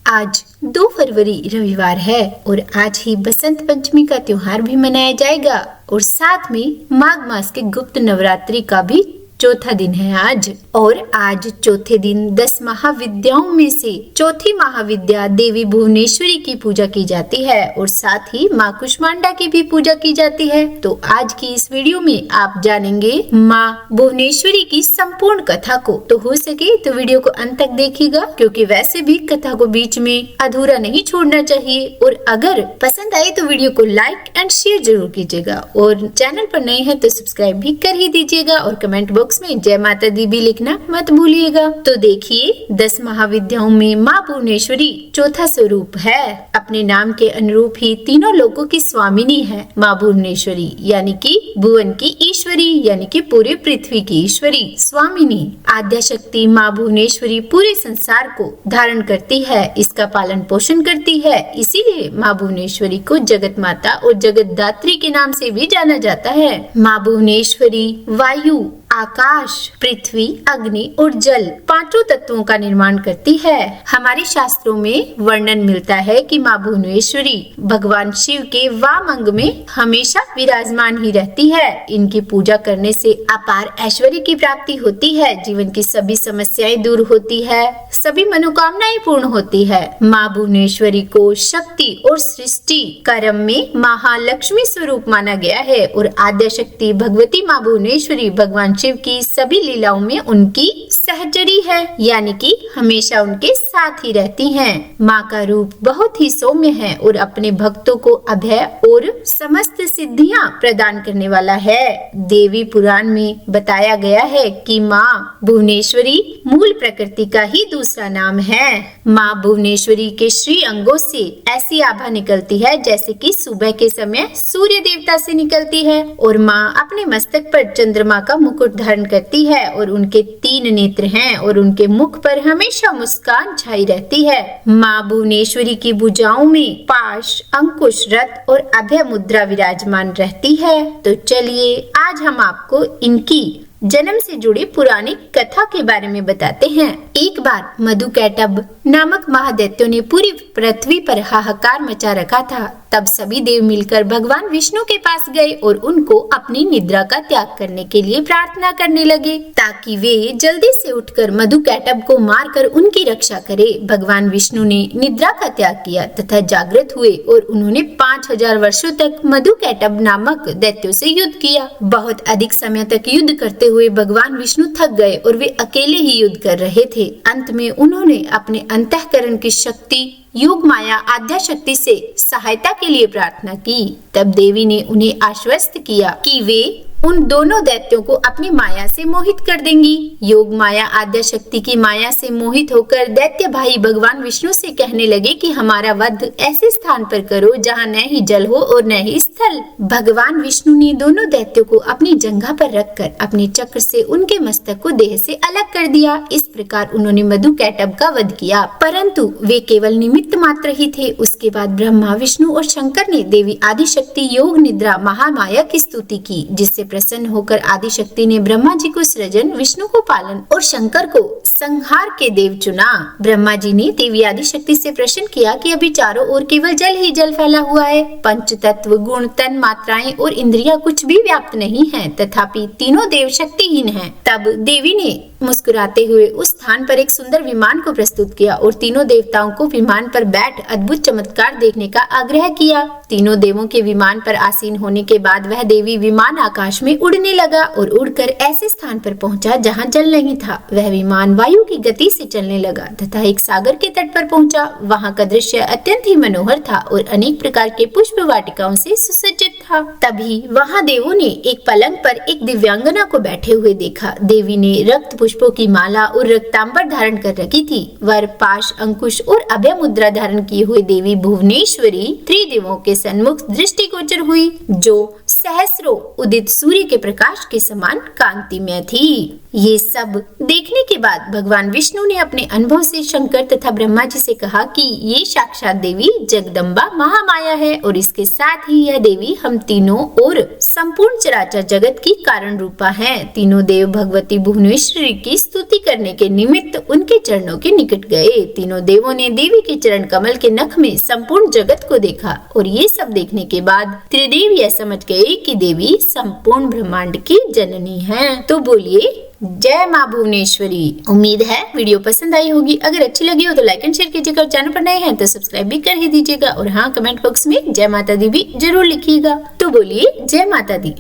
आज 2 फरवरी रविवार है और आज ही बसंत पंचमी का त्योहार भी मनाया जाएगा और साथ में माघ मास के गुप्त नवरात्रि का भी चौथा दिन है आज। और आज चौथे दिन 10 महाविद्याओं में से चौथी महाविद्या देवी भुवनेश्वरी की पूजा की जाती है और साथ ही माँ कुष्मांडा की भी पूजा की जाती है। तो आज की इस वीडियो में आप जानेंगे माँ भुवनेश्वरी की संपूर्ण कथा को। तो हो सके तो वीडियो को अंत तक देखिएगा, क्योंकि वैसे भी कथा को बीच में अधूरा नहीं छोड़ना चाहिए। और अगर पसंद आए तो वीडियो को लाइक एंड शेयर जरूर कीजिएगा और चैनल पर नए हैं तो सब्सक्राइब भी कर ही दीजिएगा और कमेंट बॉक्स में जय माता दी भी लिखना मत भूलिएगा। तो देखिए, 10 महाविद्याओं में माँ भुवनेश्वरी चौथा स्वरूप है। अपने नाम के अनुरूप ही तीनों लोकों की स्वामिनी है माँ भुवनेश्वरी, यानी कि भुवन की ईश्वरी, यानी कि पूरे पृथ्वी की ईश्वरी स्वामिनी। आद्या शक्ति माँ भुवनेश्वरी पूरे संसार को धारण करती है, इसका पालन पोषण करती है। इसीलिए माँ भुवनेश्वरी को जगत माता और जगत दात्री के नाम से भी जाना जाता है। माँ भुवनेश्वरी वायु, आकाश, पृथ्वी, अग्नि और जल पांचों तत्वों का निर्माण करती है। हमारे शास्त्रों में वर्णन मिलता है कि माँ भुवनेश्वरी भगवान शिव के वाम अंग में हमेशा विराजमान ही रहती है। इनकी पूजा करने से अपार ऐश्वर्य की प्राप्ति होती है, जीवन की सभी समस्याएं दूर होती है, सभी मनोकामनाएं पूर्ण होती है। माँ भुवनेश्वरी को शक्ति और सृष्टि कर्म में महालक्ष्मी स्वरूप माना गया है और आद्या शक्ति भगवती माँ भुवनेश्वरी भगवान शिव की सभी लीलाओं में उनकी सहचरी है, यानी कि हमेशा उनके साथ ही रहती हैं। माँ का रूप बहुत ही सौम्य है और अपने भक्तों को अभय और समस्त सिद्धियां प्रदान करने वाला है। देवी पुराण में बताया गया है कि माँ भुवनेश्वरी मूल प्रकृति का ही दूसरा नाम है। माँ भुवनेश्वरी के श्री अंगों से ऐसी आभा निकलती है जैसे कि सुबह के समय सूर्य देवता से निकलती है। और माँ अपने मस्तक पर चंद्रमा का मुकुट धारण करती है और उनके 3 नेत्र हैं और उनके मुख पर हमेशा मुस्कान छाई रहती है। माँ भुवनेश्वरी की भुजाओं में पाश, अंकुश, रथ और अभय मुद्रा विराजमान रहती है। तो चलिए आज हम आपको इनकी जन्म से जुड़ी पुरानी कथा के बारे में बताते हैं। एक बार मधुकैटभ नामक महादैत्यों ने पूरी पृथ्वी पर हाहाकार मचा रखा था। तब सभी देव मिलकर भगवान विष्णु के पास गए और उनको अपनी निद्रा का त्याग करने के लिए प्रार्थना करने लगे, ताकि वे जल्दी से उठकर मधुकैटभ को मारकर उनकी रक्षा करे। भगवान विष्णु ने निद्रा का त्याग किया तथा जागृत हुए और उन्होंने 5000 वर्षों तक मधुकैटभ नामक दैत्यों से युद्ध किया। बहुत अधिक समय तक युद्ध करते हुए भगवान विष्णु थक गए और वे अकेले ही युद्ध कर रहे थे। अंत में उन्होंने अपने अंतःकरण की शक्ति योग माया आद्या शक्ति से सहायता के लिए प्रार्थना की। तब देवी ने उन्हें आश्वस्त किया कि वे उन दोनों दैत्यों को अपनी माया से मोहित कर देंगी। योग माया आद्या शक्ति की माया से मोहित होकर दैत्य भाई भगवान विष्णु से कहने लगे कि हमारा वध ऐसे स्थान पर करो जहाँ न ही जल हो और न ही स्थल। भगवान विष्णु ने दोनों दैत्यों को अपनी जंघा पर रखकर अपने चक्र से उनके मस्तक को देह से अलग कर दिया। इस प्रकार उन्होंने मधुकैटभ का वध किया, परंतु वे केवल निमित्त मात्र ही थे। उसके बाद ब्रह्मा, विष्णु और शंकर ने देवी आदिशक्ति योग निद्रा महामाया की स्तुति की, जिससे प्रसन्न होकर आदिशक्ति ने ब्रह्मा जी को सृजन, विष्णु को पालन और शंकर को संहार के देव चुना। ब्रह्मा जी ने देवी आदिशक्ति से प्रश्न किया कि अभी चारों ओर केवल जल ही जल फैला हुआ है, पंच तत्व, गुण, तन मात्राएं और इंद्रियां कुछ भी व्याप्त नहीं हैं, तथापि तीनों देव शक्तिहीन हैं। तब देवी ने मुस्कुराते हुए उस स्थान पर एक सुंदर विमान को प्रस्तुत किया और तीनों देवताओं को विमान पर बैठ अद्भुत चमत्कार देखने का आग्रह किया। तीनों देवों के विमान पर आसीन होने के बाद वह देवी विमान आकाश में उड़ने लगा और उड़कर ऐसे स्थान पर पहुंचा जहां जल नहीं था। वह विमान वायु की गति से चलने लगा तथा एक सागर के तट पर पहुंचा। वहां का दृश्य अत्यंत ही मनोहर था और अनेक प्रकार के पुष्प वाटिकाओं से सुसज्जित था। तभी वहां देवों ने एक पलंग पर एक दिव्यांगना को बैठे हुए देखा। देवी ने रक्त पुष्पों की माला और रक्तांबर धारण कर रखी थी। वर, पाश, अंकुश और अभय मुद्रा धारण किए हुए देवी भुवनेश्वरी त्रिदेवों के सन्मुख दृष्टिगोचर हुई, जो सहस्रों उदित सूर्य के प्रकाश के समान कांतिमय थी। ये सब देखने के बाद भगवान विष्णु ने अपने अनुभव से शंकर तथा ब्रह्मा जी से कहा कि ये साक्षात देवी जगदम्बा महामाया है और इसके साथ ही यह देवी हम तीनों और संपूर्ण चराचर जगत की कारण रूपा है। तीनों देव भगवती भुवनेश्वरी की स्तुति करने के निमित्त उनके चरणों के निकट गए। तीनों देवों ने देवी के चरण कमल के नख में संपूर्ण जगत को देखा और ये सब देखने के बाद त्रिदेव यह समझ गए कि देवी संपूर्ण ब्रह्मांड की जननी है। तो बोलिए जय माँ भुवनेश्वरी। उम्मीद है वीडियो पसंद आई होगी। अगर अच्छी लगी हो तो लाइक एंड शेयर कीजिएगा और चैनल पर नए हैं तो सब्सक्राइब भी कर ही दीजिएगा और हाँ, कमेंट बॉक्स में जय माता दी भी जरूर लिखिएगा। तो बोलिए जय माता दी।